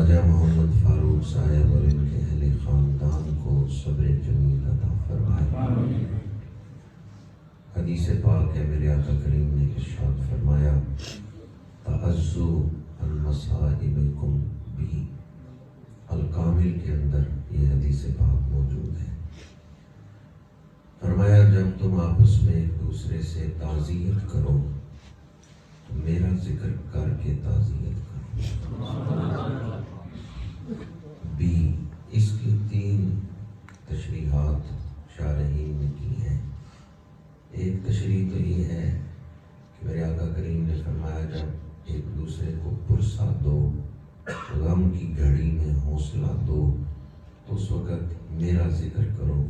خواجہ محمد فاروق صاحب اور ان کے اہل خاندان کو صبر جمیل عطا فرمائے۔ حدیث پاک ہے، میرے آقا کریم نے ارشاد فرمایا تعزو عن مصائبکم بھی، الکامل کے اندر یہ حدیث پاک موجود ہے۔ فرمایا جب تم آپس میں ایک دوسرے سے تعزیت کرو تو میرا ذکر کر کے تعزیت کرو۔ بھی اس کی 3 تشریحات شارحین نے کی ہیں۔ ایک تشریح تو یہ ہے کہ میرے آقا کریم نے فرمایا جب ایک دوسرے کو پرسہ دو، غم کی گھڑی میں حوصلہ دو، تو اس وقت میرا ذکر کرو۔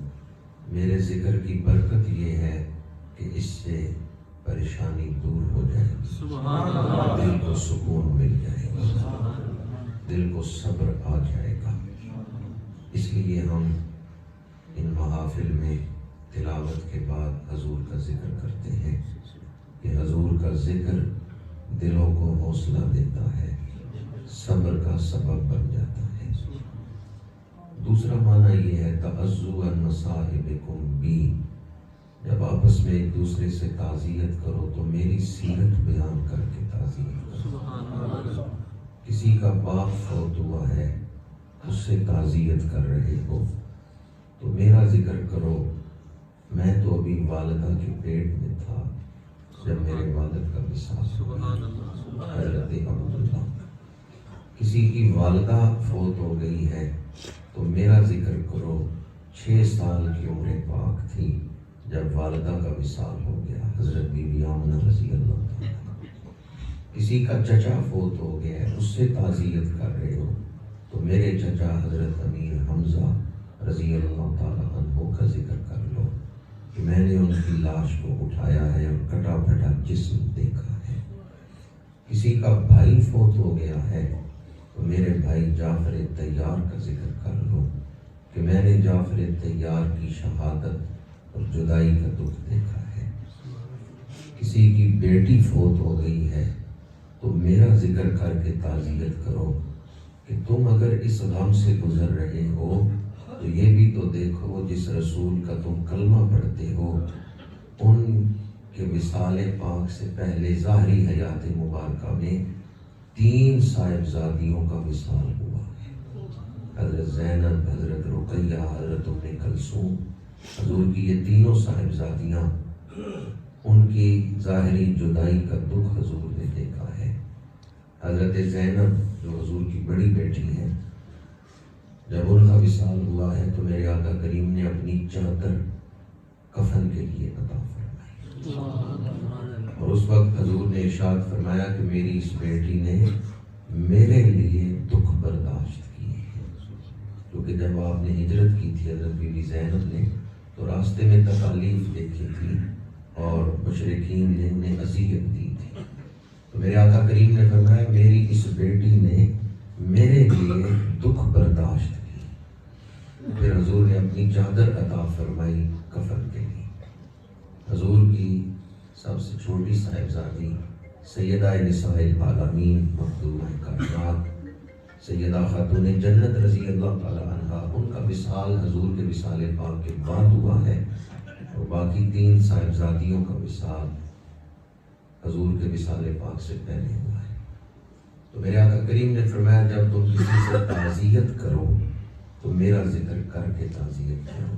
میرے ذکر کی برکت یہ ہے کہ اس سے پریشانی دور ہو جائے گی، دل کو سکون مل جائے گا، دل کو صبر آ جائے گا۔ اس لیے ہم ان محافل میں تلاوت کے بعد حضور کا ذکر کرتے ہیں کہ حضور کا ذکر دلوں کو حوصلہ دیتا ہے، صبر کا سبب بن جاتا ہے۔ دوسرا معنی یہ ہے تعزو عن مصائبکم بھی، جب آپس میں ایک دوسرے سے تعزیت کرو تو میری سیرت بیان کر کے تعزیت کرو۔ کسی کا باپ فوت ہوا ہے، اس سے تعزیت کر رہے ہو تو میرا ذکر کرو۔ میں تو ابھی والدہ کے پیٹ میں تھا جب میرے والد کا وصال ہوا، حضرت عبداللہ۔ کسی کی والدہ فوت ہو گئی ہے تو میرا ذکر کرو۔ 6 سال کی عمر پاک تھی جب والدہ کا وصال ہو گیا، حضرت بی بی آمنہ رضی اللہ تعالیٰ۔ کسی کا چچا فوت ہو گیا ہے، اس سے تعزیت کر رہے ہو تو میرے چچا حضرت امیر حمزہ رضی اللہ تعالیٰ عنہ کا ذکر کر لو کہ میں نے ان کی لاش کو اٹھایا ہے اور کٹا پھٹا جسم دیکھا ہے۔ کسی کا بھائی فوت ہو گیا ہے تو میرے بھائی جعفر طیار کا ذکر کر لو کہ میں نے جعفر طیار کی شہادت اور جدائی کا دکھ دیکھا ہے۔ کسی کی بیٹی فوت ہو گئی ہے تو میرا ذکر کر کے تعزیت کرو کہ تم اگر اس غم سے گزر رہے ہو تو یہ بھی تو دیکھو جس رسول کا تم کلمہ پڑھتے ہو ان کے وصال پاک سے پہلے ظاہری حیات مبارکہ میں 3 صاحبزادیوں کا وصال ہوا ہے۔ حضرت زینب، حضرت رقیہ، حضرت ام کلثوم، حضور کی یہ تینوں صاحبزادیاں، ان کی ظاہری جدائی کا دکھ حضور نے دیکھا ہے۔ حضرت زینب جو حضور کی بڑی بیٹی ہیں، جب ان کا وصال ہوا ہے تو میرے آقا کریم نے اپنی چادر کفن کے لیے عطا فرمائی، اور اس وقت حضور نے ارشاد فرمایا کہ میری اس بیٹی نے میرے لیے دکھ برداشت کیے ہیں، کیونکہ جب آپ نے ہجرت کی تھی حضرت بی بی زینب نے تو راستے میں تکالیف دیکھی تھی اور مشرکین نے انہیں اذیت دی تھی، تو میرے آقا کریم نے فرمایا میری اس بیٹی نے میرے لیے دکھ برداشت کی۔ پھر حضور نے اپنی چادر عطا فرمائی کفن کے لیے۔ حضور کی سب سے چھوٹی صاحبزادی سیدہ نساء العالمین مخدومہ کائنات سیدہ خاتون جنت رضی اللہ تعالی عنہا، ان کا وصال حضور کے وصال پاک کے بعد ہوا ہے، اور باقی 3 صاحبزادیوں کا وصال حضور کے وصال پاک سے پہلے ہوا ہے۔ تو میرے آقا کریم نے فرمایا جب تم کسی سے تعزیت کرو تو میرا ذکر کر کے تعزیت کرو۔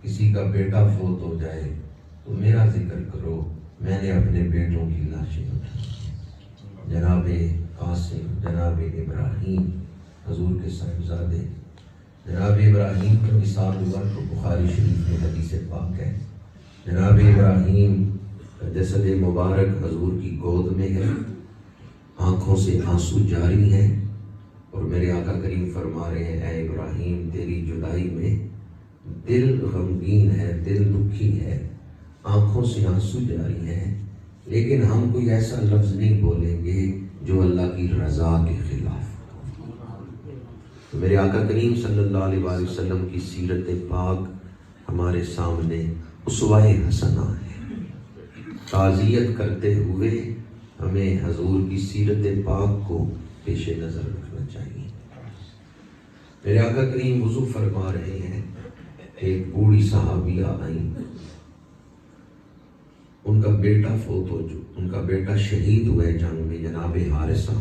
کسی کا بیٹا فوت ہو جائے تو میرا ذکر کرو، میں نے اپنے بیٹوں کی لاشیں اٹھائی۔ جناب قاسم، جناب ابراہیم، حضور کے صاحبزادے، جناب ابراہیم کا وصال ہوا تو بخاری شریف میں حدیث پاک ہے، جناب ابراہیم کا جسد مبارک حضور کی گود میں ہے، آنکھوں سے آنسو جاری ہیں، اور میرے آقا کریم فرما رہے ہیں اے ابراہیم تیری جدائی میں دل غمگین ہے، دل دکھی ہے، آنکھوں سے آنسو جاری ہیں، لیکن ہم کوئی ایسا لفظ نہیں بولیں گے جو اللہ کی رضا کے خلاف ہو۔ تو میرے آقا کریم صلی اللہ علیہ وآلہ وسلم کی سیرت پاک ہمارے سامنے اسوہ حسنہ ہے۔ تعزیت کرتے ہوئے ہمیں حضور کی سیرت پاک کو پیش نظر رکھنا چاہیے۔ میرے آقا کریم وضو فرما رہے ہیں، ایک بوڑھی صحابیہ آئیں، ان کا بیٹا فوت ہو ان کا بیٹا شہید ہوا ہے جنگ میں، جناب حارثہ۔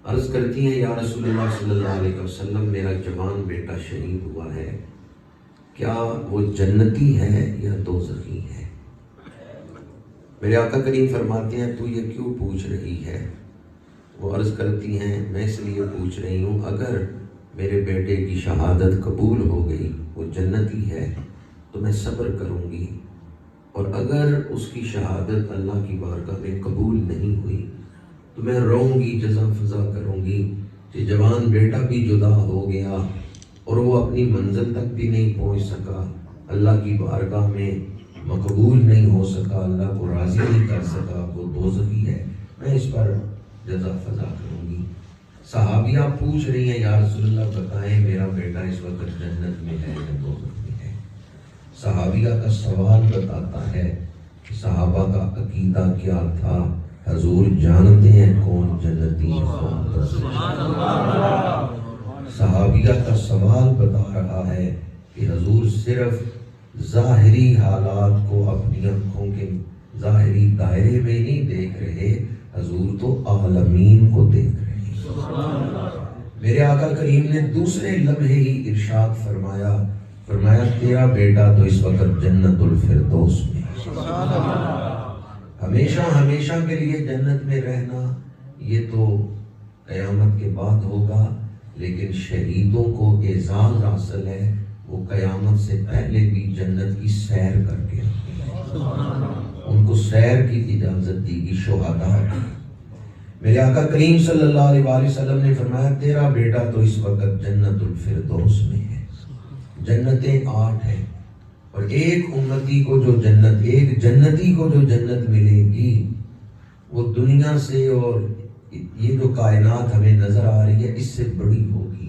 عرض کرتی ہیں یا رسول اللہ صلی اللہ علیہ وسلم، میرا جوان بیٹا شہید ہوا ہے، کیا وہ جنتی ہے یا دوزخی ہے؟ میرے آقا کریم فرماتے ہیں تو یہ کیوں پوچھ رہی ہے؟ وہ عرض کرتی ہیں میں اس لیے پوچھ رہی ہوں، اگر میرے بیٹے کی شہادت قبول ہو گئی، وہ جنتی ہے، تو میں صبر کروں گی، اور اگر اس کی شہادت اللہ کی بارگاہ میں قبول نہیں ہوئی تو میں روؤں گی، جزا فضا کروں گی کہ جوان بیٹا بھی جدا ہو گیا اور وہ اپنی منزل تک بھی نہیں پہنچ سکا، اللہ کی بارگاہ میں مقبول نہیں ہو سکا، اللہ کو راضی نہیں کر سکا، وہ دوزخی ہے، میں اس پر جزا فضا کروں گی۔ صحابیہ پوچھ رہی ہیں یا رسول اللہ بتائیں میرا بیٹا اس وقت جنت میں ہے یا دوزخ میں ہے؟ صحابیہ کا سوال بتاتا ہے کہ صحابہ کا عقیدہ کیا تھا، حضور جانتے ہیں کون جنتی کون دوزخی۔ صحابیہ کا سوال بتا رہا ہے کہ حضور صرف ظاہری حالات کو اپنی آنکھوں کے ظاہری دائرے میں نہیں دیکھ رہے، حضور تو عالمین کو دیکھ رہے ہیں۔ میرے آقا کریم نے دوسرے لمحے ہی ارشاد فرمایا تیرا بیٹا تو اس وقت جنت الفردوس میں، ہمیشہ ہمیشہ کے لیے جنت میں رہنا یہ تو قیامت کے بعد ہوگا، لیکن شہیدوں کو اعزاز حاصل ہے، وہ قیامت سے پہلے بھی جنت کی سیر کر کے ان کو سیر کی اجازت دی گی شہداء کی۔ میرے آقا کریم صلی اللہ علیہ وآلہ وسلم نے فرمایا تیرا بیٹا تو اس وقت جنت الفردوس میں ہے۔ جنتیں 8 ہیں، اور ایک جنتی کو جو جنت ملے گی وہ دنیا سے اور یہ جو کائنات ہمیں نظر آ رہی ہے اس سے بڑی ہوگی،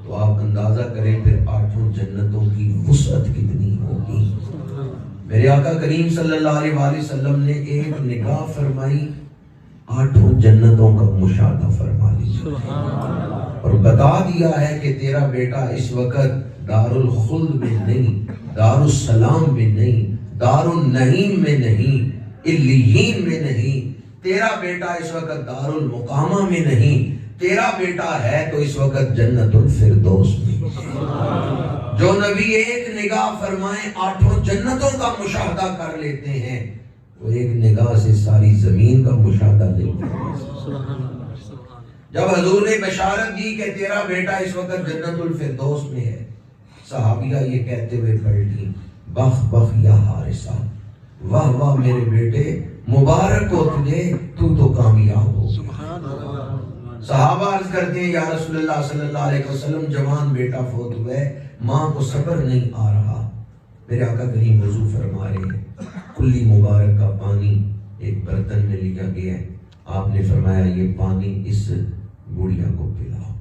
تو آپ اندازہ کریں پھر 8 جنتوں کی وسعت کتنی ہوگی۔ میرے آقا کریم صلی اللہ علیہ وآلہ وسلم نے ایک نگاہ فرمائی، 8 جنتوں کا مشاہدہ فرما لیا اور بتا دیا ہے کہ تیرا بیٹا اس وقت دار الخلد میں نہیں، دار السلام میں نہیں، دار النعیم میں نہیں، علیین میں نہیں، تیرا بیٹا اس وقت دار المقامہ میں نہیں، تیرا بیٹا ہے تو اس وقت جنت الفردوس میں۔ جو نبی ایک نگاہ فرمائیں 8 جنتوں کا مشاہدہ کر لیتے ہیں، وہ ایک نگاہ سے ساری زمین کا مشاہدہ لیتے ہیں۔ جب حضور نے بشارت دی کہ تیرا بیٹا اس وقت جنت الفردوس میں ہے، صحابیہ یہ کہتے ہوئے پلٹی بخ بخ یا حارثہ، واہ واہ میرے بیٹے، مبارک ہو تجھے، تو کامیاب ہو گیا۔ صحابہ عرض کرتے ہیں یا رسول اللہ صلی اللہ علیہ وسلم جوان بیٹا فوت ہوئے، ماں کو صبر نہیں آ رہا۔ میرے آقا کریم وضو فرما رہے ہیں، کلی مبارک کا پانی ایک برتن میں لیا گیا ہے، آپ نے فرمایا یہ پانی اس بڑھیا کو پلاؤ۔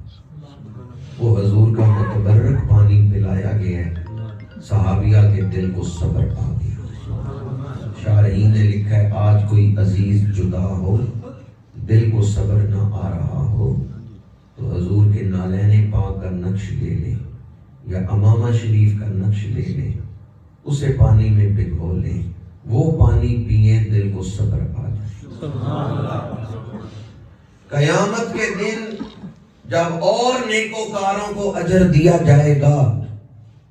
وہ حضور کا متبرک پانی پلایا گیا ہے، صحابیہ کے دل کو صبر آ گیا۔ شارحین نے لکھا ہے آج کوئی عزیز جدا ہو، دل کو صبر نہ آ رہا ہو، تو حضور کے نالین پاک کا نقش لے لے یا امامہ شریف کا نقش لے لے، اسے پانی میں بھگو لے، وہ پانی پیئے، دل کو صبر آ جائے۔ قیامت کے دن جب اور نیکوکاروں کو اجر دیا جائے گا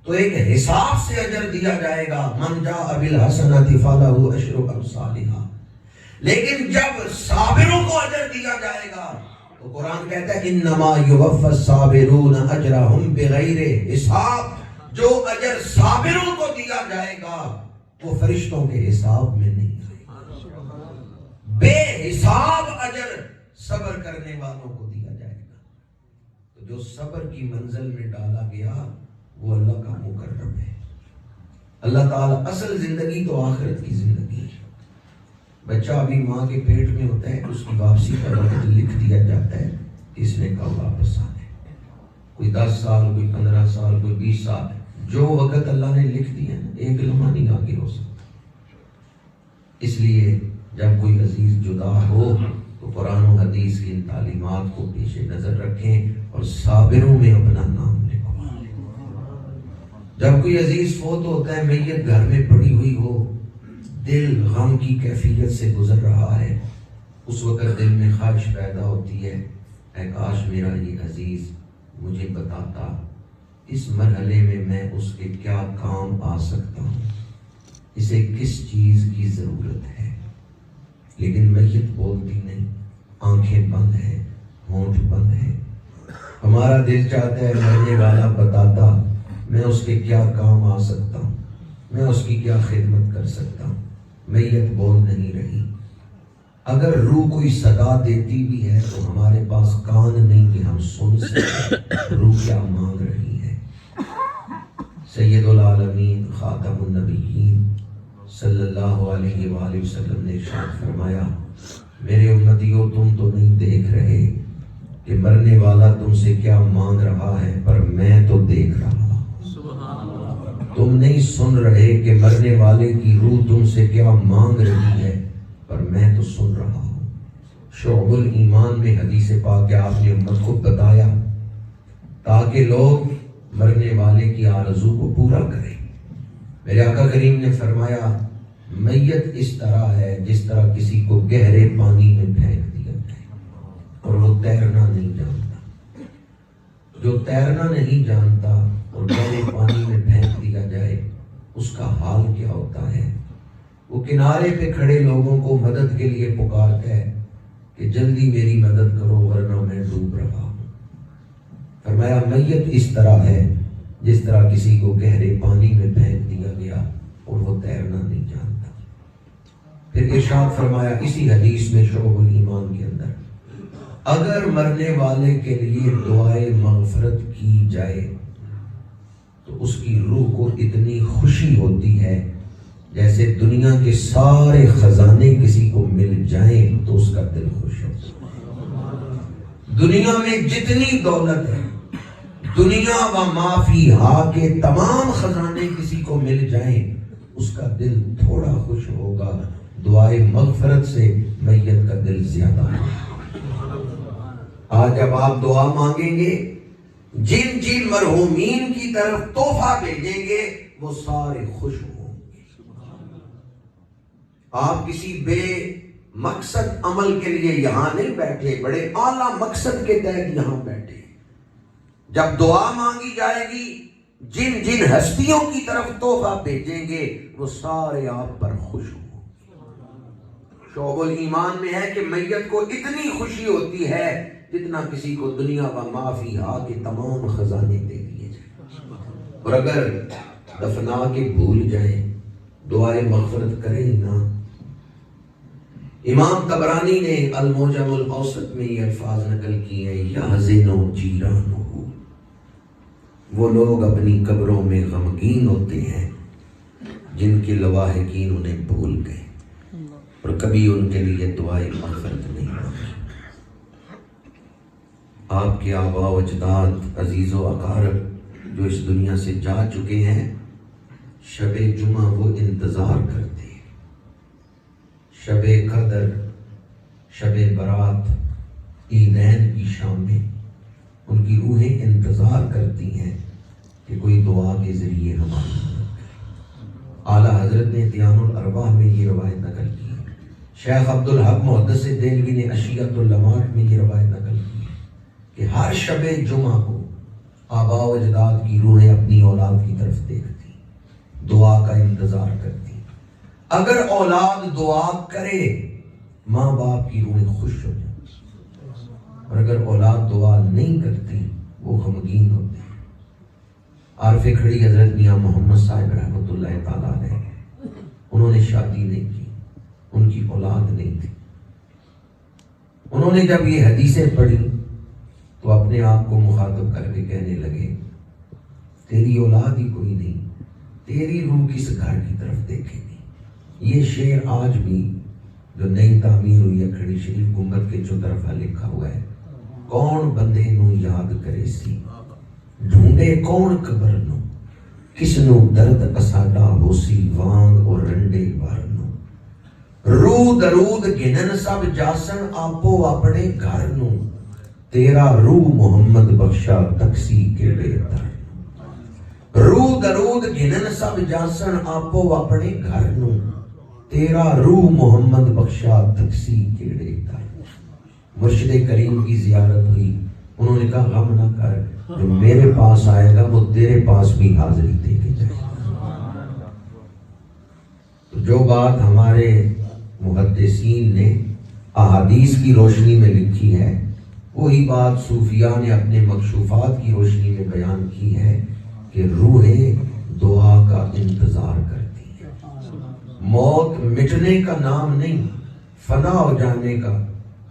تو ایک حساب سے اجر دیا جائے گا، من جاء بالحسنۃ فلہ عشر امثالھا، لیکن جب صابروں کو اجر دیا جائے گا تو قرآن کہتا ہے انما یوفی الصابرون اجرہم بغیر حساب، جو اجر صابروں کو دیا جائے گا وہ فرشتوں کے حساب میں نہیں آئے گا، بے حساب اجر صبر کرنے والوں کو دیا جائے گا۔ تو جو صبر کی منزل میں ڈالا گیا وہ اللہ کا مکرم ہے۔ اللہ تعالیٰ اصل زندگی تو آخرت کی زندگی ہے۔ بچہ ابھی ماں کے پیٹ میں ہوتا ہے، اس کی واپسی کا وقت لکھ دیا جاتا ہے کہ اس نے کب واپس آنا ہے، کوئی 10 سال، کوئی 15 سال، کوئی 20 سال، جو وقت اللہ نے لکھ دیا ایک لمحہ نہیں آگے ہو سکتا۔ اس لیے جب کوئی عزیز جدا ہو تو قرآن و حدیث کی ان تعلیمات کو پیش نظر رکھیں اور صابروں میں اپنا نام لکھیں۔ جب کوئی عزیز فوت ہوتا ہے، میت گھر میں پڑی ہوئی ہو، دل غم کی کیفیت سے گزر رہا ہے، اس وقت دل میں خواہش پیدا ہوتی ہے، اے کاش میرا یہ عزیز مجھے بتاتا اس مرحلے میں اس کے کیا کام آ سکتا ہوں، اسے کس چیز کی ضرورت ہے۔ لیکن میت بولتی نہیں، آنکھیں بند ہیں، ہونٹ بند ہیں۔ ہمارا دل چاہتا ہے مرنے والا بتاتا میں اس کے کیا کام آ سکتا ہوں، میں اس کی کیا خدمت کر سکتا ہوں۔ میت بول نہیں رہی۔ اگر روح کوئی صدا دیتی بھی ہے تو ہمارے پاس کان نہیں کہ ہم سن سکیں روح کیا مانگ رہی ہے۔ سید العالمین خاتم النبیین صلی اللہ علیہ وآلہ وسلم نے ارشاد فرمایا، میرے امتیوں تم تو نہیں دیکھ رہے کہ مرنے والا تم سے کیا مانگ رہا ہے، پر میں تو دیکھ رہا ہوں۔ تم نہیں سن رہے کہ مرنے والے کی روح تم سے کیا مانگ رہی ہے، پر میں تو سن رہا ہوں۔ شعب الایمان میں حدیث پاک کہ آپ نے امت کو بتایا تاکہ لوگ مرنے والے کی آرزو کو پورا کریں۔ میرے آقا کریم نے فرمایا میت اس طرح ہے جس طرح کسی کو گہرے پانی میں پھینک دیا جائے اور وہ تیرنا نہیں جانتا۔ جو تیرنا نہیں جانتا اور گہرے پانی میں پھینک دیا جائے اس کا حال کیا ہوتا ہے؟ وہ کنارے پہ کھڑے لوگوں کو مدد کے لیے پکارتا ہے کہ جلدی میری مدد کرو ورنہ میں ڈوب رہا ہوں۔ فرمایا میت اس طرح ہے جس طرح کسی کو گہرے پانی میں پھینک دیا گیا اور وہ تیرنا نہیں جانتا۔ پھر ارشاد فرمایا اسی حدیث میں شعب الایمان کے اندر، اگر مرنے والے کے لیے دعائے مغفرت کی جائے تو اس کی روح کو اتنی خوشی ہوتی ہے جیسے دنیا کے سارے خزانے کسی کو مل جائیں تو اس کا دل خوش ہوتا ہے۔ دنیا میں جتنی دولت ہے، دنیا و ما فیہا کے تمام خزانے کسی کو مل جائیں اس کا دل تھوڑا خوش ہوگا، دعائے مغفرت سے میت کا دل زیادہ ہوگا۔ آج جب آپ دعا مانگیں گے، جن جن مرحومین کی طرف تحفہ بھیجیں گے وہ سارے خوش ہوں گے۔ آپ کسی بے مقصد عمل کے لیے یہاں نہیں بیٹھے، بڑے اعلیٰ مقصد کے تحت یہاں بیٹھے۔ جب دعا مانگی جائے گی، جن جن ہستیوں کی طرف تحفہ بھیجیں گے وہ سارے آپ پر خوش ہوں۔ شعب الایمان میں ہے کہ میت کو اتنی خوشی ہوتی ہے جتنا کسی کو دنیا و ما فیہا کے تمام خزانے دے دیے جائیں، اور اگر دفنا کے بھول جائیں دعائے مغفرت کریں نہ۔ امام طبرانی نے المعجم الاوسط میں یہ الفاظ نقل کیے ہیں، یحزن جیرانہ، وہ لوگ اپنی قبروں میں غمگین ہوتے ہیں جن کے لواحقین انہیں بھول گئے اور کبھی ان کے لیے دعائے مغفرت نہیں مانگی۔ آپ کے آباء و اجداد، عزیز و اقارب جو اس دنیا سے جا چکے ہیں، شب جمعہ وہ انتظار کرتے ہیں، شب قدر، شب برات، عیدین کی شام میں ان کی روحیں انتظار کرتی ہیں کہ کوئی دعا کے ذریعے ہماری مدد کرے۔ اعلیٰ حضرت نے دیان الارواح میں یہ روایت نقل کی ہے، شیخ عبدالحق محدث دہلوی نے عشیۃ اللمعات میں یہ روایت نقل کی ہے کہ ہر شب جمعہ کو آباء و اجداد کی روحیں اپنی اولاد کی طرف دیکھتی، دعا کا انتظار کرتی۔ اگر اولاد دعا کرے ماں باپ کی روحیں خوش ہو جاتی، اور اگر اولاد دعا نہیں کرتی وہ غمگین ہوتے ہیں۔ عارف کھڑی حضرت میاں محمد صاحب رحمۃ اللہ تعالیٰ علیہ، انہوں نے شادی نہیں کی، ان کی اولاد نہیں تھی۔ انہوں نے جب یہ حدیثیں پڑھی تو اپنے آپ کو مخاطب کر کے کہنے لگے، تیری اولاد ہی کوئی نہیں، تیری روح کس گھر کی طرف دیکھے گی۔ یہ شعر آج بھی جو نئی تعمیر ہوئی ہے کھڑی شریف گنبد کے چوطرفہ لکھا ہوا ہے، کون بندے نو یاد کرے سی، ڈھونڈے کون قبر نو، کس نو درد اساڈا ہو سی وانگ اور رنڈے وارنو۔ روح درود گنن سب جاسن آپو اپنے گھر نو تیرا روح محمد بخشا تکسی کے بہتر روح درود گنن سب جاسن آپو اپنے گھر نو تیرا روح محمد بخشا تکسی کے بہتر مرشد کریم کی زیارت ہوئی انہوں نے کہا غم نہ کر جو میرے پاس آئے گا وہ تیرے پاس بھی حاضری دے کے جائے گا تو جو بات ہمارے محدثین نے احادیث کی روشنی میں لکھی ہے وہی بات صوفیاء نے اپنے مکشوفات کی روشنی میں بیان کی ہے کہ روحیں دعا کا انتظار کرتی ہیں موت مٹنے کا نام نہیں فنا ہو جانے کا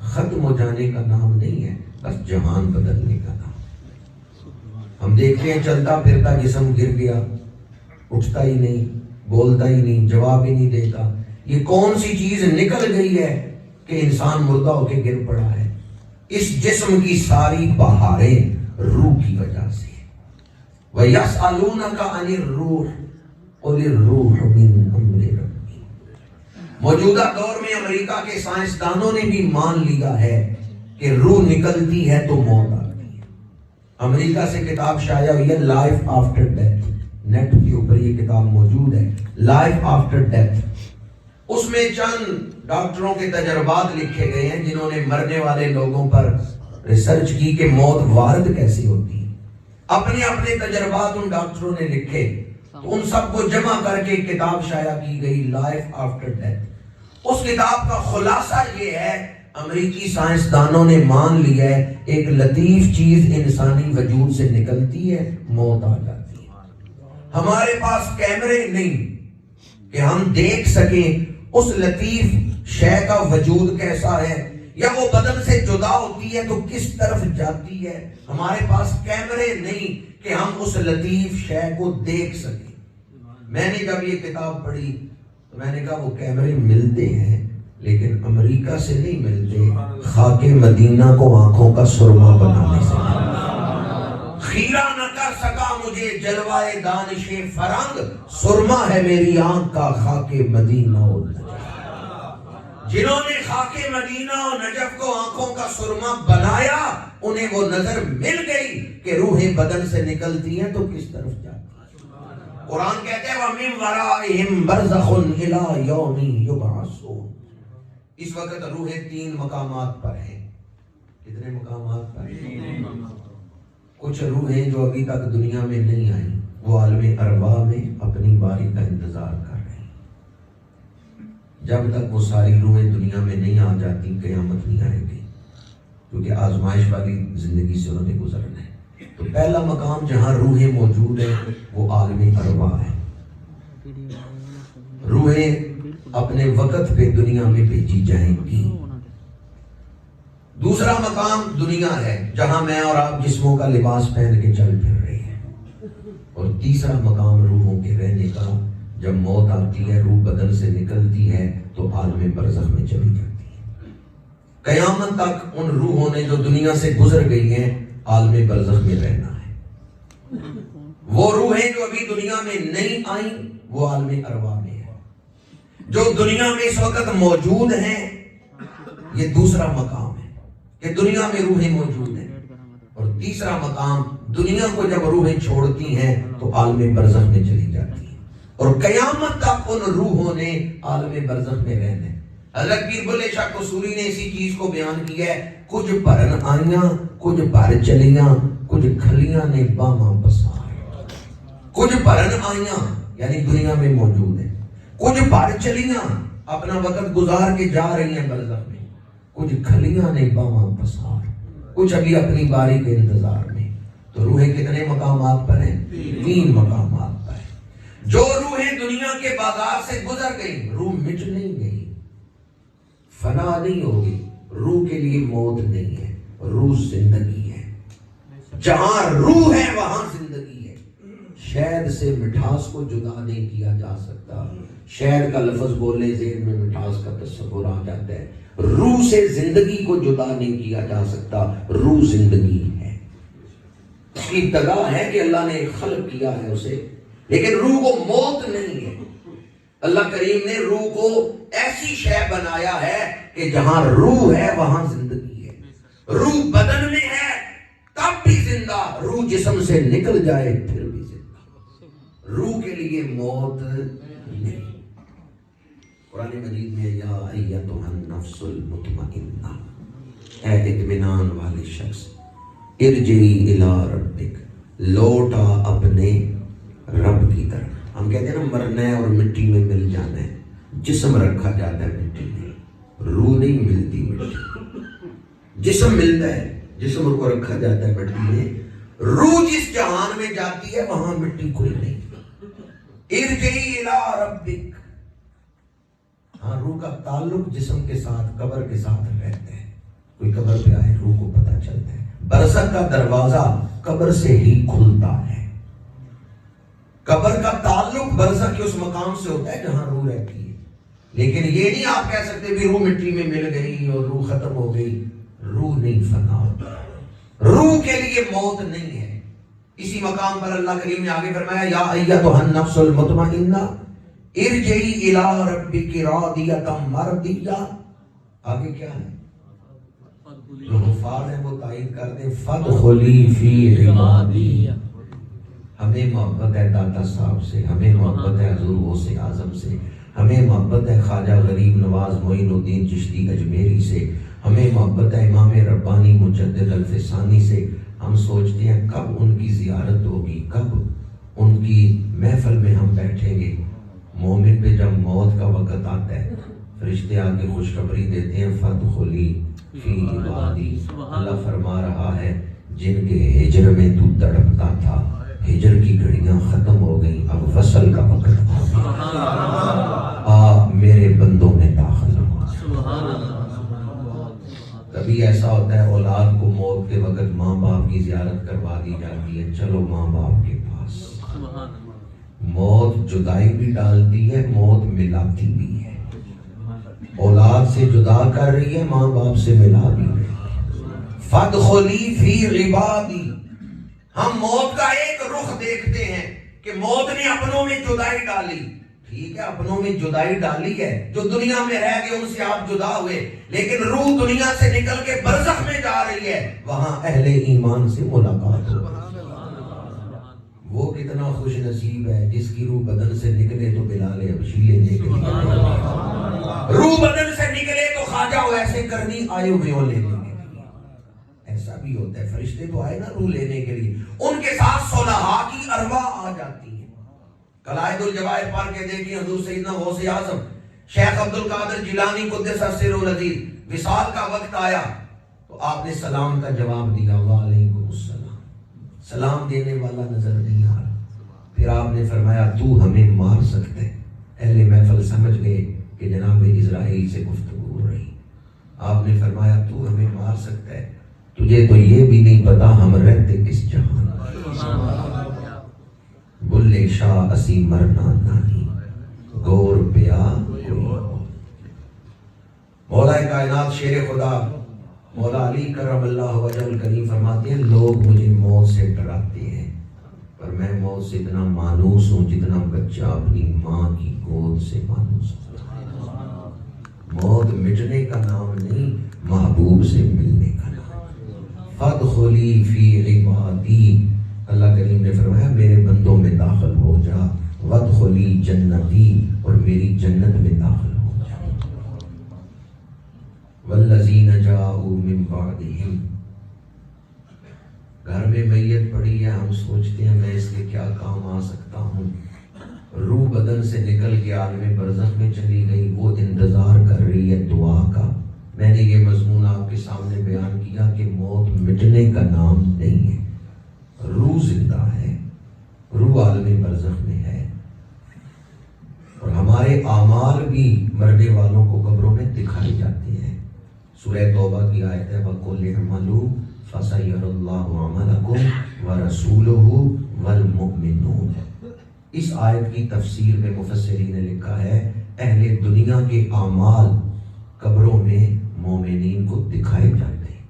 ختم ہو جانے کا نام نہیں ہے بس جہان بدلنے کا نام ہم دیکھتے ہیں چلتا پھرتا جسم گر گیا اٹھتا ہی نہیں بولتا ہی نہیں جواب ہی نہیں دیتا یہ کون سی چیز نکل گئی ہے کہ انسان مردہ ہو کے گر پڑا ہے اس جسم کی ساری بہاریں روح کی وجہ سے وَيَسْأَلُونَكَ عَنِ الرُّوحِ قُلِ الرُّوحُ مِنْ أَمْرِ رَبِّي موجودہ دور میں امریکہ کے سائنسدانوں نے بھی مان لیا ہے کہ روح نکلتی ہے تو موت آتی ہے امریکہ سے کتاب شائع ہوئی ہے لائف آفٹر ڈیتھ نیٹ کے اوپر یہ کتاب موجود ہے لائف آفٹر ڈیتھ اس میں چند ڈاکٹروں کے تجربات لکھے گئے ہیں جنہوں نے مرنے والے لوگوں پر ریسرچ کی کہ موت وارد کیسے ہوتی ہے اپنے اپنے تجربات ان ڈاکٹروں نے لکھے تو ان سب کو جمع کر کے کتاب شائع کی گئی لائف آفٹر ڈیتھ اس کتاب کا خلاصہ یہ ہے امریکی سائنسدانوں نے مان لیا ہے ایک لطیف چیز انسانی وجود سے نکلتی ہے موت آ جاتی ہے ہمارے پاس کیمرے نہیں کہ ہم دیکھ سکیں اس لطیف شے کا وجود کیسا ہے یا وہ بدن سے جدا ہوتی ہے تو کس طرف جاتی ہے ہمارے پاس کیمرے نہیں کہ ہم اس لطیف شے کو دیکھ سکیں میں نے جب یہ کتاب پڑھی تو میں نے کہا وہ کیمرے ملتے ہیں لیکن امریکہ سے نہیں ملتے خاک مدینہ کو آنکھوں کا سرما بنانے سے خیرہ نہ کر سکا مجھے جلوائے دانش فرنگ سرما ہے میری آنکھ کا خاک مدینہ و نجف جنہوں نے خاک مدینہ و نجف کو آنکھوں کا سرما بنایا انہیں وہ نظر مل گئی کہ روحیں بدن سے نکلتی ہیں تو کس طرف جاتی ہیں قرآن کہتے ہیں وَمِن وَرَائِهِمْ بَرْزَخٌ إِلَىٰ يَوْمِ يُبْعَثُونَ اس وقت روحیں 3 مقامات پر ہیں کتنے مقامات پر کچھ روحیں جو ابھی تک دنیا میں نہیں آئیں وہ عالم ارواح میں اپنی باری کا انتظار کر رہی ہیں جب تک وہ ساری روحیں دنیا میں نہیں آ جاتی قیامت نہیں آئے گی کیونکہ آزمائش والی زندگی سے انہوں نے گزرنا ہے تو پہلا مقام جہاں روحیں موجود ہیں وہ عالم ارواح ہے روحیں اپنے وقت پہ دنیا میں بھیجی جائیں گی دوسرا مقام دنیا ہے جہاں میں اور آپ جسموں کا لباس پہن کے چل پھر رہے ہیں اور تیسرا مقام روحوں کے رہنے کا جب موت آتی ہے روح بدن سے نکلتی ہے تو عالم برزخ میں چلی جاتی ہے قیامت تک ان روحوں نے جو دنیا سے گزر گئی ہیں عالم برزخ میں رہنا ہے وہ روحیں جو ابھی دنیا میں نہیں آئیں وہ عالم ارواح میں ہے جو دنیا میں اس وقت موجود ہیں یہ دوسرا مقام ہے کہ دنیا میں روحیں موجود ہیں اور تیسرا مقام دنیا کو جب روحیں چھوڑتی ہیں تو عالم برزخ میں چلی جاتی ہیں اور قیامت تک ان روحوں نے عالم برزخ میں رہنا ہے حضرت پیر بلے شاہ قصوری نے اسی چیز کو بیان کیا ہے کچھ بھرن آئیاں کچھ بھر چلیاں کچھ کھلیاں نے باما بسار کچھ بھرن آئیاں یعنی دنیا میں موجود ہیں کچھ بھر چلیاں اپنا وقت گزار کے جا رہی ہیں برزخ میں کچھ کھلیاں نے باما بسار کچھ ابھی اپنی باری کے انتظار میں تو روحیں کتنے مقامات پر ہیں 3 مقامات پر ہیں جو روحیں دنیا کے بازار سے گزر گئی روح مٹ نہیں گئی فنا نہیں ہوگی روح کے لیے موت نہیں ہے روح زندگی ہے جہاں روح ہے وہاں زندگی ہے شہد سے مٹھاس کو جدا نہیں کیا جا سکتا شہد کا لفظ بولنے ذہن میں مٹھاس کا تصور آ جاتا ہے روح سے زندگی کو جدا نہیں کیا جا سکتا روح زندگی ہے اس کی ابتدا ہے کہ اللہ نے خلق کیا ہے اسے لیکن روح کو موت نہیں ہے اللہ کریم نے روح کو ایسی شے بنایا ہے کہ جہاں روح ہے وہاں زندگی ہے. روح بدن میں ہے تب بھی زندہ، روح جسم سے نکل جائے پھر بھی زندہ. روح کے لیے موت نہیں. قرآن مجید میں یا ایتھا النفس المطمئنہ، اے اطمینان والے شخص، ارجعی الی ربک، لوٹا اپنے رب کی طرف. ہم کہتے ہیں نا مرنا ہے اور مٹی میں مل جانا ہے. جسم رکھا جاتا ہے مٹی میں، روح نہیں ملتی مٹی. جسم ملتا ہے، جسم کو رکھا جاتا ہے مٹی میں. روح جس جہان میں جاتی ہے وہاں مٹی کوئی نہیں. ارجعی الی ربک. ہاں روح کا تعلق جسم کے ساتھ، قبر کے ساتھ رہتا ہے. کوئی قبر پہ آئے روح کو پتہ چلتا ہے. برزخ کا دروازہ قبر سے ہی کھلتا ہے. قبر کا تعلق برزخ کے اس مقام سے ہوتا ہے جہاں روح رہتی ہے. لیکن یہ نہیں آپ کہہ سکتے بھی روح مٹی میں مل گئی اور روح ختم ہو گئی. روح نہیں فنا ہوتا. روح کے لیے موت نہیں ہے. اسی مقام پر اللہ کریم نے آگے فرمایا یا ایھا النفس المطمئنہ ارجعی الی ربک راضیۃ مرضیہ. آگے کیا ہے؟ جو حفاظ ہیں وہ تائید کرتے ہیں فادخلی فی عبادی. ہمیں محبت ہے داتا صاحب سے، ہمیں محبت ہے حضور غوث اعظم سے، ہمیں محبت ہے خواجہ غریب نواز معین الدین چشتی اجمیری سے، ہمیں محبت ہے امام ربانی مجدد الفسانی سے. ہم سوچتے ہیں کب ان کی زیارت ہوگی، کب ان کی محفل میں ہم بیٹھیں گے. مومن پہ جب موت کا وقت آتا ہے فرشتے آ کے خوشخبری دیتے ہیں فادخلی فی عبادی. اللہ فرما رہا ہے جن کے ہجر میں تو تڑپتا تھا، ہجر کی گھڑیاں ختم ہو گئیں، اب وصل کا وقت آ میرے بندوں میں داخل ہو. کبھی ایسا ہوتا ہے اولاد کو موت کے وقت ماں باپ کی زیارت کروا دی جاتی ہے، چلو ماں باپ کے پاس. موت جدائی بھی ڈالتی ہے، موت ملاتی بھی ہے. اولاد سے جدا کر رہی ہے، ماں باپ سے ملا بھی رہی ہے. فادخلی فی عبادی. ہم موت کا ایک رخ دیکھتے ہیں کہ موت نے اپنوں میں جدائی ڈالی. ٹھیک ہے اپنوں میں جدائی ڈالی ہے، جو دنیا میں رہ گئے ان سے آپ جدا ہوئے، لیکن روح دنیا سے نکل کے برزخ میں جا رہی ہے، وہاں اہل ایمان سے ملاقات ہو. وہ کتنا خوش نصیب ہے جس کی روح بدن سے نکلے تو بلال حبشی لینے کے لیے، روح بدن سے نکلے تو خواجہ ویسے کرنی آئے ہوئے ہو لینے کے لیے. ایسا بھی ہوتا ہے، فرشتے تو آئے نا روح لینے کے لیے، ان کے ساتھ صلحاء کی ارواح آ جاتی ہیں. قلائد الجواہر پڑھ کے دیکھیں حضور سیدنا غوث اعظم شیخ عبد القادر جیلانی قدس سرہ العزیز وصال کا وقت آیا تو آپ نے سلام کا جواب دیا وعلیکم السلام. سلام دینے والا نظر نہیں آ رہا. پھر آپ نے فرمایا تو ہمیں مار سکتے. اہل محفل سمجھ گئے کہ جناب اسرائیل سے گفتگو ہو رہی. آپ نے فرمایا تو ہمیں مار سکتا ہے، تجھے تو یہ بھی نہیں پتا ہم رہتے کس جہان. بلے شاہ اسی مرنا نانی گور پیا. مولا کائنات شیر خدا مولا علی کرم اللہ وجہ الکریم فرماتے ہیں لوگ مجھے موت سے ڈراتے ہیں پر میں موت سے اتنا مانوس ہوں جتنا بچہ اپنی ماں کی گود سے مانوس ہوتا. موت مٹنے کا نام نہیں، محبوب سے ملنے کا نام. فادخلی فی عبادی. اللہ کریم نے فرمایا میرے بندوں میں داخل ہو جا. وادخلی جنتی، اور میری جنت میں داخل ہو جا. والذین جاءوا من بعدہم. گھر میں میت پڑی ہے، ہم سوچتے ہیں میں اس کے کیا کام آ سکتا ہوں. روح بدن سے نکل کے عالم برزخ میں چلی گئی، وہ انتظار کر رہی ہے دعا کا. میں نے یہ مضمون آپ کے سامنے بیان کیا کہ موت مٹنے کا نام نہیں ہے. روح زندہ ہے، روح عالم برزخ میں ہے، اور ہمارے اعمال بھی مرنے والوں کو قبروں میں دکھائے جاتے ہیں. سورہ توبہ کی آیت ہے وَقُلْ اعْمَلُوا فَسَيَرَى اللَّهُ عَمَلَكُمْ وَرَسُولُهُ وَالْمُؤْمِنُونَ. اس آیت کی تفسیر میں مفسرین نے لکھا ہے اہل دنیا کے اعمال قبروں میں مومنین کو دکھائے جاتے ہیں.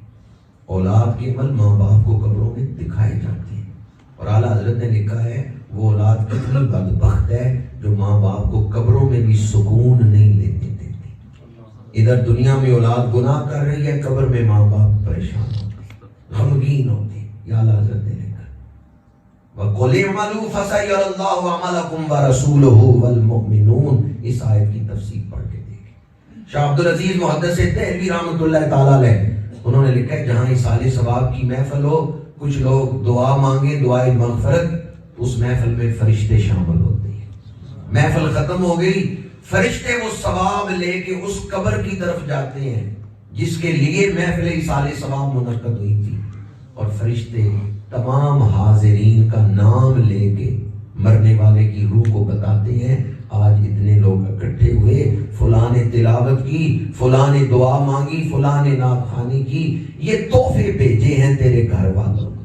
اولاد کے عمل ماں باپ کو قبروں میں دکھائے جاتے ہیں. اور اعلیٰ حضرت نے لکھا ہے وہ اولاد کتنی بدبخت ہے جو ماں باپ کو قبروں میں بھی سکون نہیں لینے دیتی۔ ادھر دنیا میں اولاد گناہ کر رہی ہے، قبر میں ماں باپ پریشان ہوتے، غمگین ہوتے۔ یا اللہ حضرت نے لکھا وَقُلِ اعْمَلُوا فَسَيَرَى اللَّهُ عَمَلَكُمْ وَرَسُولُهُ وَالْمُؤْمِنُونَ۔ اس آیت کی تفسیر پڑھ کے دیکھیں۔ شاہ عبدالعزیز محدث دہلوی رحمۃ اللہ تعالیٰ علیہ انہوں نے لکھا ہے جہاں اِصال ثواب کی محفل ہو، کچھ لوگ دعا مانگے، دعائے مغفرت، اس محفل میں فرشتے شامل ہوتے ہیں۔ محفل ختم ہو گئی، فرشتے وہ ثواب لے کے اس قبر کی طرف جاتے ہیں جس کے لیے محفل اِصال ثواب منعقد ہوئی تھی، اور فرشتے تمام حاضرین کا نام لے کے مرنے والے کی روح کو بتاتے ہیں آج اتنے لوگ اکٹھے ہوئے، فلاں نے تلاوت کی، فلاں نے دعا مانگی، فلاں نے نعت خوانی کی، یہ تحفے بھیجے ہیں تیرے گھر والوں نے۔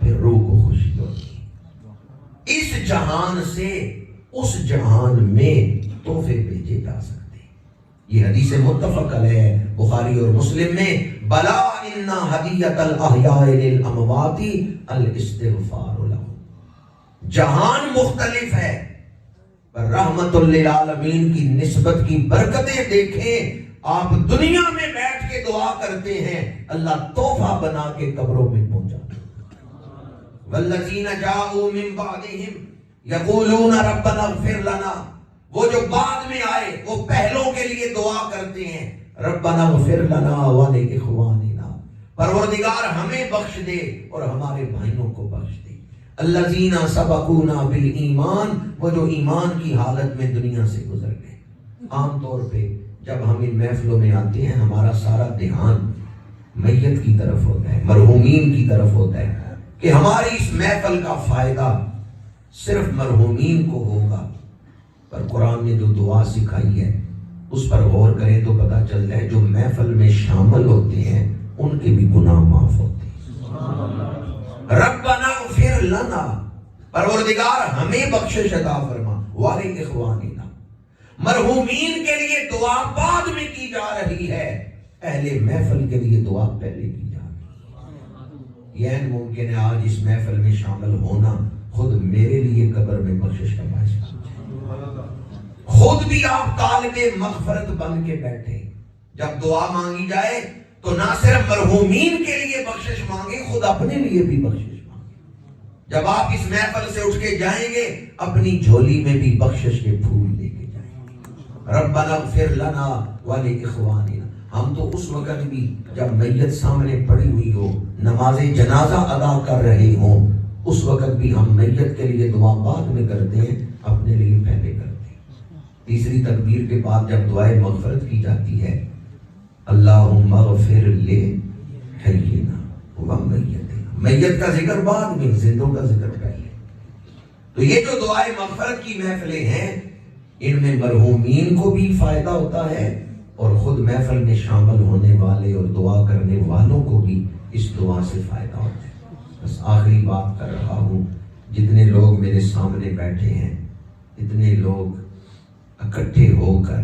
پھر روح کو خوشی ہوتی، اس جہان سے اس جہان میں تحفے بھیجے جا سکتے ہیں۔ یہ حدیث متفق علیہ ہے بخاری اور مسلم میں، بلا ان ہدیۃ الاحیاء للاموات الاستغفار لهم۔ جہان مختلف ہے پر رحمت للعالمین کی نسبت کی برکتیں دیکھیں۔ آپ دنیا میں بیٹھ کے دعا کرتے ہیں، اللہ تحفہ بنا کے قبروں میں پہنچا۔ والذین جاءوا من بعدہم یقولون ربنا اغفر لنا، وہ جو بعد میں آئے وہ پہلوں کے لیے دعا کرتے ہیں، ربنا اغفر لنا ولاخواننا، پروردگار ہمیں بخش دے اور ہمارے بھائیوں کو بخش دے۔ الذین سبقونا بالایمان، وہ جو ایمان کی حالت میں دنیا سے گزر گئے۔ عام طور پہ جب ہم ان محفلوں میں آتے ہیں ہمارا سارا دھیان میت کی طرف ہوتا ہے، مرحومین کی طرف ہوتا ہے کہ ہماری اس محفل کا فائدہ صرف مرحومین کو ہوگا، پر قرآن نے جو دعا سکھائی ہے اس پر غور کریں تو پتہ چلتا ہے جو محفل میں شامل ہوتے ہیں ان کے بھی گناہ معاف ہوتے ہیں۔ ربنا اغفر لنا، پروردگار ہمیں بخشش عطا فرما، ولاخواننا، مرحومین کے لیے دعا بعد میں کی جا رہی ہے، اہل محفل کے لیے دعا پہلے کی جا رہی ہے۔ یہ ممکن ہے آج اس محفل میں شامل ہونا خود میرے لیے قبر میں بخشش کا باعث بن جائے، خود بھی آپ طالب مغفرت بن کے بیٹھے۔ جب دعا مانگی جائے تو نہ صرف مرحومین کے لیے بخشش مانگے، خود اپنے لیے بھی بخشش مانگے۔ جب آپ اس محفل سے اٹھ کے جائیں گے اپنی جھولی میں بھی بخشش کے پھول لے کے جائیں گے۔ ربنا اغفر لنا ولاخواننا، ہم تو اس وقت بھی جب میت سامنے پڑی ہوئی ہو، نماز جنازہ ادا کر رہے ہوں، اس وقت بھی ہم میت کے لیے دعا بعد میں کرتے ہیں، اپنے لیے پہلے کرتے ہیں۔ تیسری تکبیر کے بعد جب دعائے مغفرت کی جاتی ہے، اللہم اغفر لحینا ومیتنا، میت کا ذکر بعد میں، زندوں کا ذکر پہلے۔ تو یہ جو دعائے مغفرت کی محفلیں ہیں ان میں مرحومین کو بھی فائدہ ہوتا ہے اور خود محفل میں شامل ہونے والے اور دعا کرنے والوں کو بھی اس دعا سے فائدہ ہوتا ہے۔ بس آخری بات کر رہا ہوں، جتنے لوگ میرے سامنے بیٹھے ہیں اتنے لوگ اکٹھے ہو کر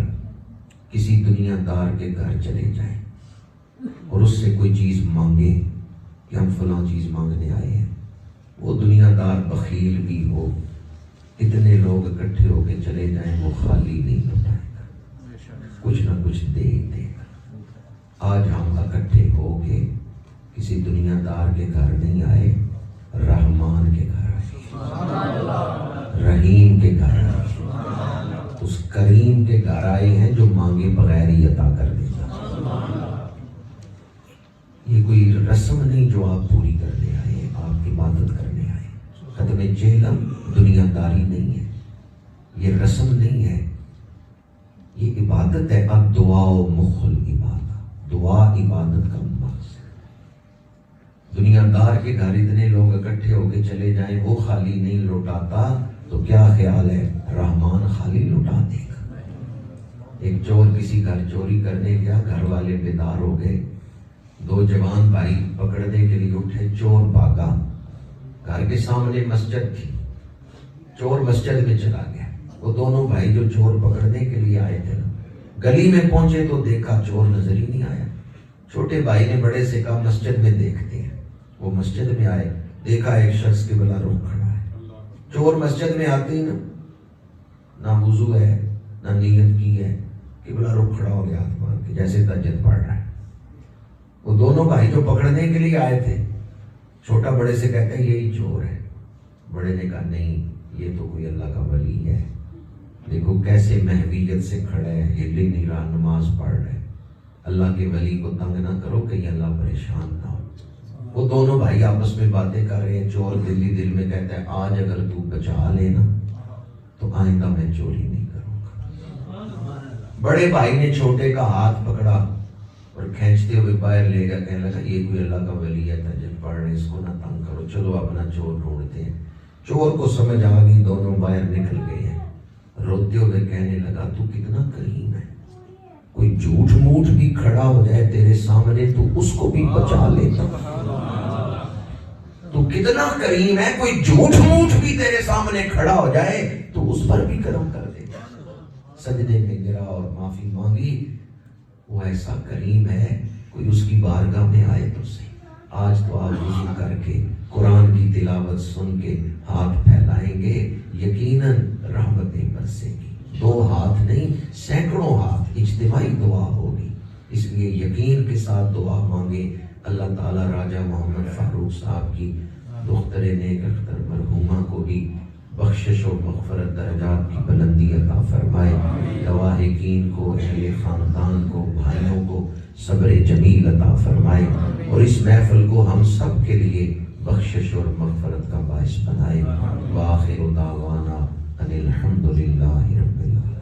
کسی دنیا دار کے گھر چلے جائیں اور اس سے کوئی چیز مانگیں کہ ہم فلاں چیز مانگنے آئے ہیں، وہ دنیا دار بخیل بھی ہو، اتنے لوگ اکٹھے ہو کے چلے جائیں وہ خالی نہیں لوٹائے گا، کچھ نہ کچھ دے گا۔ آج ہم اکٹھے ہو کے کسی دنیا دار کے گھر نہیں آئے، رحمان کے گھر آئے، رحیم کے گھر آئے، اس کریم کے گھر آئے ہیں جو مانگے بغیر ہی عطا کر دیتا۔ یہ کوئی رسم نہیں جو آپ پوری کرنے آئے ہیں، آپ عبادت کرنے آئے ہیں۔ ختم جہلم دنیا داری نہیں ہے، یہ رسم نہیں ہے، یہ عبادت ہے۔ الدعاء مخ العبادہ، دعا عبادت کا مقصد۔ دنیا دار کے گھر اتنے لوگ اکٹھے ہو کے چلے جائیں وہ خالی نہیں لوٹاتا، تو کیا خیال ہے رحمان خالی لوٹا دے گا؟ ایک چور کسی گھر چوری کرنے گیا، گھر والے بیدار ہو گئے، دو جوان بھائی پکڑنے کے لیے اٹھے، چور بھاگا، گھر کے سامنے مسجد تھی، چور مسجد میں چلا گیا۔ وہ دونوں بھائی جو چور پکڑنے کے لیے آئے تھے گلی میں پہنچے تو دیکھا چور نظر ہی نہیں آیا۔ چھوٹے بھائی نے بڑے سے کہا مسجد میں دیکھتے ہیں، وہ مسجد میں آئے، دیکھا ایک شخص کے بلا رخ کھڑا ہے، چور مسجد میں آتے ہی نہ وضو ہے نہ نیت کی ہے کہ بلا رخ کھڑا ہو گیا ہاتھ باندھ کے جیسے تہجد پڑھ رہا ہے. وہ دونوں بھائی جو پکڑنے کے لیے آئے تھے، چھوٹا بڑے سے کہتے ہیں یہی چور ہے. بڑے نے کہا نہیں، یہ تو کوئی اللہ کا ولی ہے. دیکھو کیسے محویت سے کھڑا ہے، ہل ہی نہیں رہا، نماز پڑھ رہے. اللہ کے ولی کو تنگ نہ کرو کہ اللہ پریشان نہ ہو. وہ دونوں بھائی آپس میں باتیں کر رہے ہیں. چور دلی دل میں کہتا ہے آج اگر تو بچا لینا تو آئندہ میں چوری نہیں کروں گا. بڑے بھائی نے چھوٹے کا ہاتھ پکڑا اور کھینچتے ہوئے باہر لے گیا. کہنے لگا یہ کوئی اللہ کا ولی ہے، تہجد پڑھ رہے، اس کو نہ تنگ کرو، چلو اپنا چور ڈھونڈتے ہیں. چور کو سمجھ آ گئی، دونوں باہر نکل گئے ہیں. روتے ہوئے کہنے لگا تو کتنا کریم ہے، کوئی جھوٹ موٹ بھی کھڑا ہو جائے تیرے سامنے تو اس کو بھی بچا لیتا. تو کتنا کریم ہے، کوئی جھوٹ موٹ بھی تیرے سامنے کھڑا ہو جائے تو اس پر بھی کرم کر دیتا. سجدے میں گرا اور معافی مانگی. وہ ایسا کریم ہے، کوئی اس کی بارگاہ میں آئے تو صحیح. آج تو آپ وضو کر کے قرآن کی تلاوت سن کے ہاتھ پھیلائیں گے، یقیناً رحمتیں برسیں گی. 2 ہاتھ نہیں، سینکڑوں ہاتھ، اجتماعی دعا ہوگی. اس لیے یقین کے ساتھ دعا مانگے. اللہ تعالیٰ راجہ محمد فاروق صاحب کی دختر نیک اختر مرحومہ کو بھی بخشش و مغفرت، درجات کی بلندی عطا فرمائے. لواحقین کو، اہل خاندان کو، بھائیوں کو صبر جمیل عطا فرمائے، اور اس محفل کو ہم سب کے لیے بخشش اور مغفرت کا باعث بنائے. وآخر دعوانا ان الحمد للہ رب العالمین.